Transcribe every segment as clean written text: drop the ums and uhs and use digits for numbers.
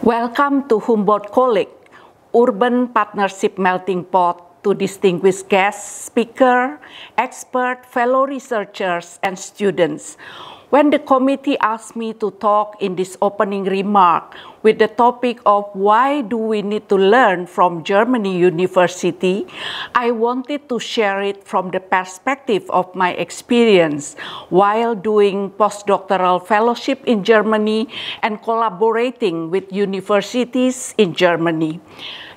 Welcome to Humboldt Kolleg, Urban Partnership Melting Pot, to distinguished guests, speaker, expert, fellow researchers, and students. When the committee asked me to talk in this opening remark with the topic of why do we need to learn from Germany University, I wanted to share it from the perspective of my experience while doing postdoctoral fellowship in Germany and collaborating with universities in Germany.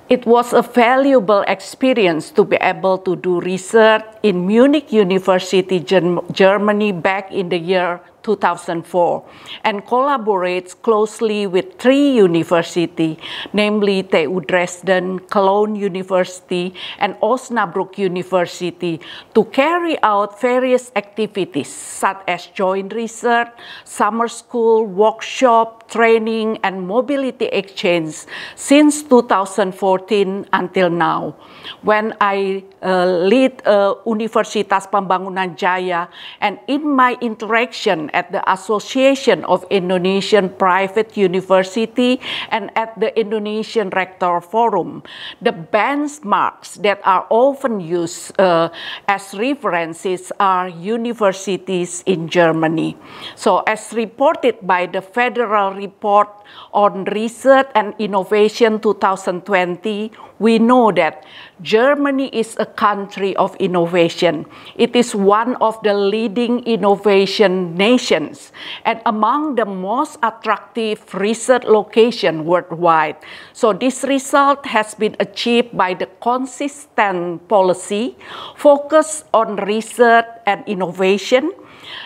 It was a valuable experience to be able to do research in Munich University, Germany back in the year 2004 and collaborates closely with 3 universities, namely TU Dresden, Cologne University, and Osnabrück University, to carry out various activities such as joint research, summer school, workshop, training, and mobility exchange since 2014 until now. When I lead Universitas Pembangunan Jaya, and in my interaction at the Association of Indonesian Private University and at the Indonesian Rector Forum, the benchmarks that are often used as references are universities in Germany. So as reported by the Federal Report on Research and Innovation 2020, we know that Germany is a country of innovation. It is one of the leading innovation nations and among the most attractive research locations worldwide. So this result has been achieved by the consistent policy focused on research and innovation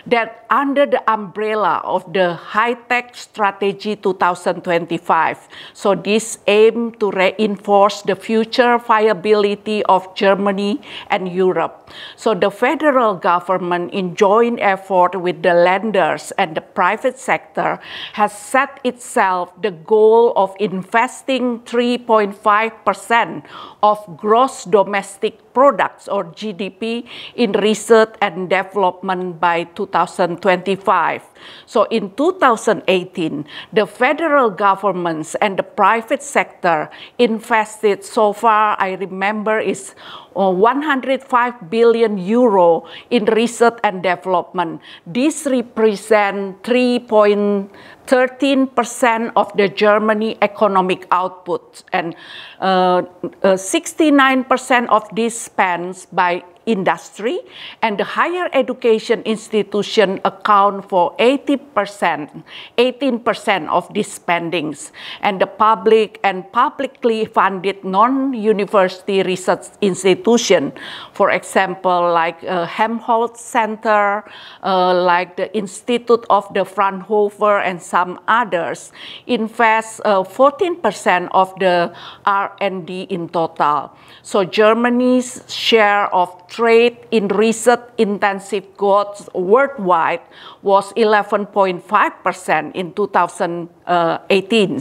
that under the umbrella of the High-Tech Strategy 2025. So this aims to reinforce the future viability of Germany and Europe. So the federal government, in joint effort with the lenders and the private sector, has set itself the goal of investing 3.5% of gross domestic products or GDP in research and development by 2025. So in 2018, the federal governments and the private sector invested so far, I remember, is 105 billion euro in research and development. This represents 3.13% of the Germany economic output, and 69% of this spent by industry, and the higher education institution account for 18% of these spendings, and the public and publicly funded non-university research institution, for example, like Helmholtz Center, like the Institute of the Fraunhofer and some others, invest 14% of the R&D in total. So Germany's share of trade in research-intensive goods worldwide was 11.5% in 2018.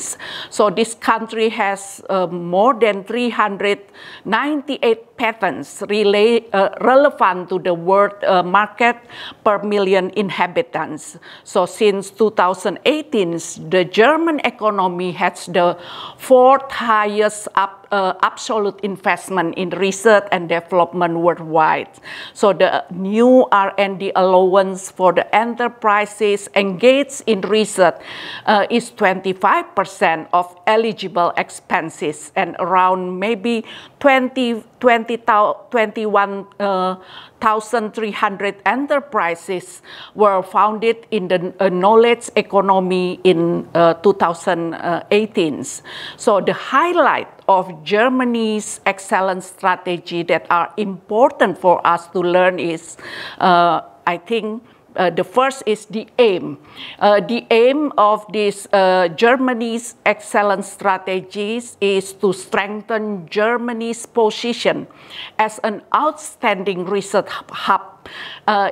So this country has more than 398 patents relevant to the world market per million inhabitants. So since 2018, the German economy has the 4th highest absolute investment in research and development worldwide. So the new R&D allowance for the enterprises engaged in research is 25% of eligible expenses, and around maybe 21,300 enterprises were founded in the knowledge economy in 2018. So the highlight of Germany's excellence strategy that are important for us to learn is, I think, the first is the aim. The aim of this Germany's excellence strategies is to strengthen Germany's position as an outstanding research hub up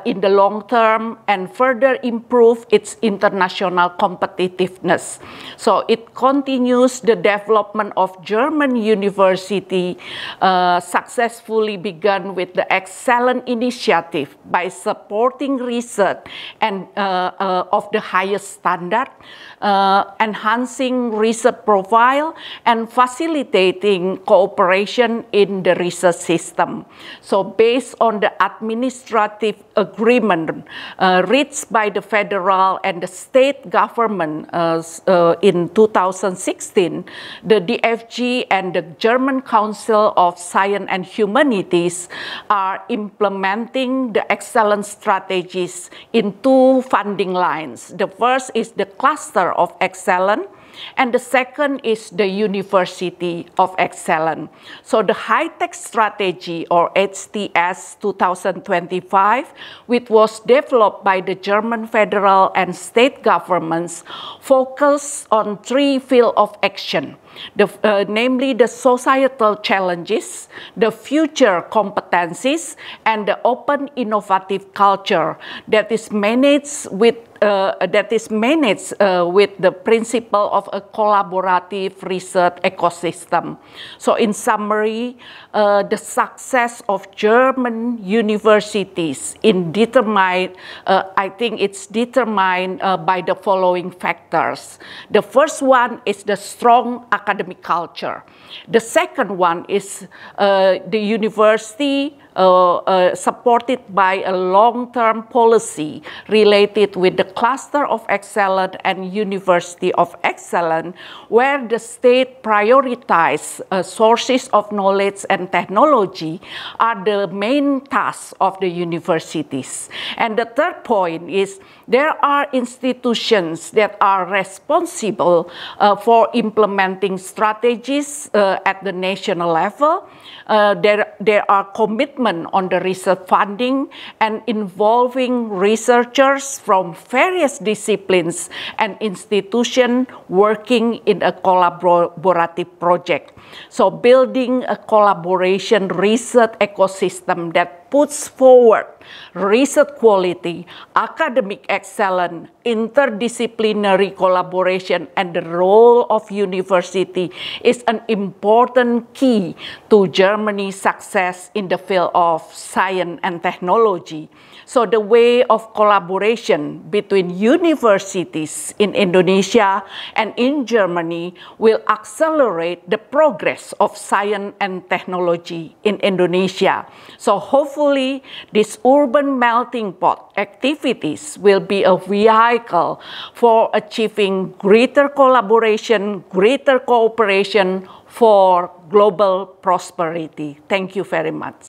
in the long term and further improve its international competitiveness. So it continues the development of German university successfully begun with the excellent initiative by supporting research and of the highest standard, enhancing research profile, and facilitating cooperation in the research system. So based on the administrative agreement reached by the federal and the state government in 2016, the DFG and the German Council of Science and Humanities are implementing the excellence strategies in two funding lines. The first is the Cluster of Excellence, and the second is the University of Excellence. So the high-tech strategy, or HTS 2025, which was developed by the German federal and state governments, focus on three fields of action. Namely the societal challenges, the future competencies, and the open innovative culture that is managed with the principle of a collaborative research ecosystem. So in summary, the success of German universities I think it's determined by the following factors. The first one is the strong academic culture. The second one is the university supported by a long-term policy related with the Cluster of Excellence and University of Excellence, where the state prioritizes sources of knowledge and technology are the main tasks of the universities. And the third point is there are institutions that are responsible for implementing strategies at the national level. There are commitments on the research funding and involving researchers from various disciplines and institutions working in a collaborative project. So building a collaboration research ecosystem that puts forward research quality, academic excellence, interdisciplinary collaboration, and the role of university is an important key to Germany's success in the field of science and technology. So the way of collaboration between universities in Indonesia and in Germany will accelerate the progress of science and technology in Indonesia. So hopefully this urban melting pot activities will be a vehicle for achieving greater collaboration, greater cooperation for global prosperity. Thank you very much.